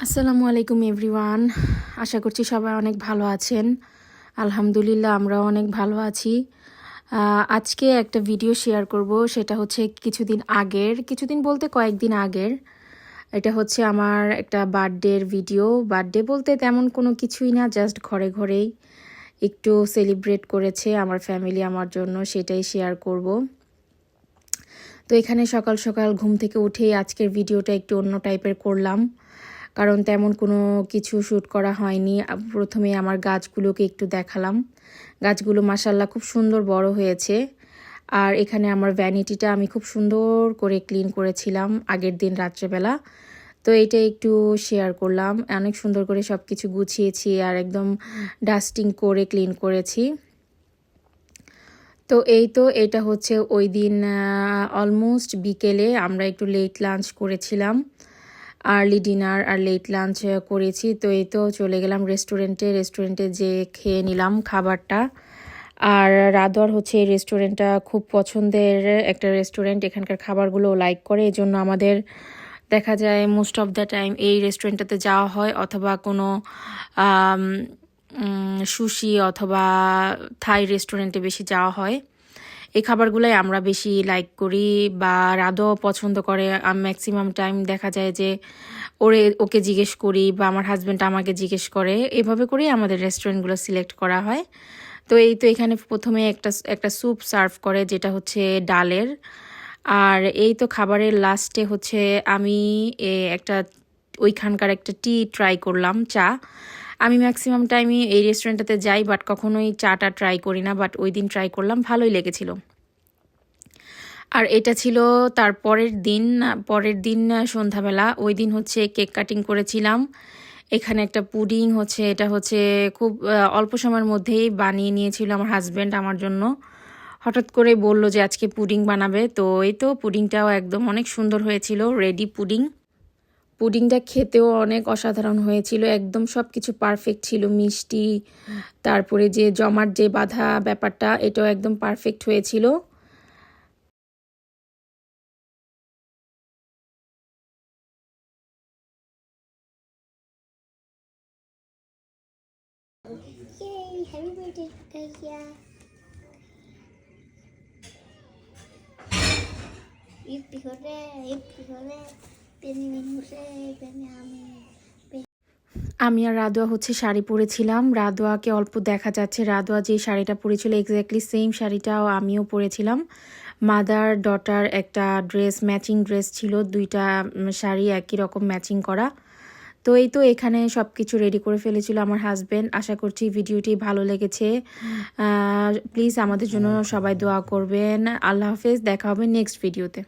আসসালামু আলাইকুম এভরিওয়ান। আশা করছি সবাই অনেক ভালো আছেন। আলহামদুলিল্লাহ আমরাও অনেক ভালো আছি। আজকে একটা ভিডিও শেয়ার করব, সেটা হচ্ছে কিছুদিন বলতে কয়েকদিন আগের। এটা হচ্ছে আমার একটা বার্থডের ভিডিও। বার্থডে বলতে তেমন কোনো কিছুই না, জাস্ট ঘরে ঘরেই একটু সেলিব্রেট করেছে আমার ফ্যামিলি আমার জন্য, সেটাই শেয়ার করব। তো এখানে সকাল সকাল ঘুম থেকে উঠেই আজকের ভিডিওটা একটু অন্য টাইপের করলাম, কারণ তেমন কোনো কিছু শ্যুট করা হয়নি। প্রথমে আমার গাছগুলোকে একটু দেখালাম। গাছগুলো মাশাল্লাহ খুব সুন্দর বড় হয়েছে। আর এখানে আমার ভ্যানিটিটা আমি খুব সুন্দর করে ক্লিন করেছিলাম আগের দিন রাত্রেবেলা, তো এটা একটু শেয়ার করলাম। অনেক সুন্দর করে সব কিছু গুছিয়েছি আর একদম ডাস্টিং করে ক্লিন করেছি। তো এটা হচ্ছে ওই দিন অলমোস্ট বিকেলে আমরা একটু লেট লাঞ্চ করেছিলাম, আর্লি ডিনার আর লেট লাঞ্চ করেছি। তো চলে গেলাম রেস্টুরেন্টে যে খেয়ে নিলাম খাবারটা। আর রাদর হচ্ছে এই রেস্টুরেন্টটা খুব পছন্দের একটা রেস্টুরেন্ট, এখানকার খাবারগুলো লাইক করে, এই জন্য আমাদের দেখা যায় মোস্ট অফ দ্য টাইম এই রেস্টুরেন্টটাতে যাওয়া হয়, অথবা কোনো সুশি অথবা থাই রেস্টুরেন্টে বেশি যাওয়া হয়। এই খাবারগুলোই আমরা বেশি লাইক করি বা রাদও পছন্দ করে। ম্যাক্সিমাম টাইম দেখা যায় যে ওকে জিজ্ঞেস করি বা আমার হাজব্যান্ড আমাকে জিজ্ঞেস করে, এভাবে করেই আমাদের রেস্টুরেন্টগুলো সিলেক্ট করা হয়। তো এখানে প্রথমে একটা স্যুপ সার্ভ করে, যেটা হচ্ছে ডালের। আর খাবারের লাস্টে হচ্ছে আমি ওইখানকার একটা টি ট্রাই করলাম, চা। আমি ম্যাক্সিমাম টাইমই এই রেস্টুরেন্টটাতে যাই, বাট কখনোই চাটা ট্রাই করি না, বাট ওই দিন ট্রাই করলাম, ভালোই লেগেছিল। আর এটা ছিল তার পরের দিন সন্ধ্যাবেলা। ওই দিন হচ্ছে কেক কাটিং করেছিলাম। এখানে একটা পুডিং হচ্ছে, এটা হচ্ছে খুব অল্প সময়ের মধ্যেই বানিয়ে নিয়েছিল আমার হাজব্যান্ড আমার জন্য। হঠাৎ করে বলল যে আজকে পুডিং বানাবে, তো পুডিংটাও একদম অনেক সুন্দর হয়েছিল, রেডি পুডিং। পুডিংটা খেতেও অনেক অসাধারণ হয়েছিল, একদম সব কিছু পারফেক্ট ছিল, মিষ্টি, তারপরে যে জমাট যে বাঁধা ব্যাপারটা, এটাও একদম পারফেক্ট হয়েছিল। Yay! Happy birthday, Kaya. Yuppie hooray, Penny hooray, Penny আমি। আমি আর রাদোয়া হচ্ছে শাড়ি পরেছিলাম। রাদোয়াকে অল্প দেখা যাচ্ছে, রাদোয়া যে শাড়িটা পরেছিল এক্স্যাক্টলি সেম শাড়িটাও আমিও পরেছিলাম। মাদার ডটার একটা ড্রেস, ম্যাচিং ড্রেস ছিল, দুইটা শাড়ি একই রকম ম্যাচিং করা। তো এখানে সব কিছু রেডি করে ফেলেছিল আমার হাজব্যান্ড। আশা করছি ভিডিওটি ভালো লেগেছে। প্লিজ আমাদের জন্য সবাই দোয়া করবেন। আল্লাহ হাফেজ, দেখা হবে নেক্সট ভিডিওতে।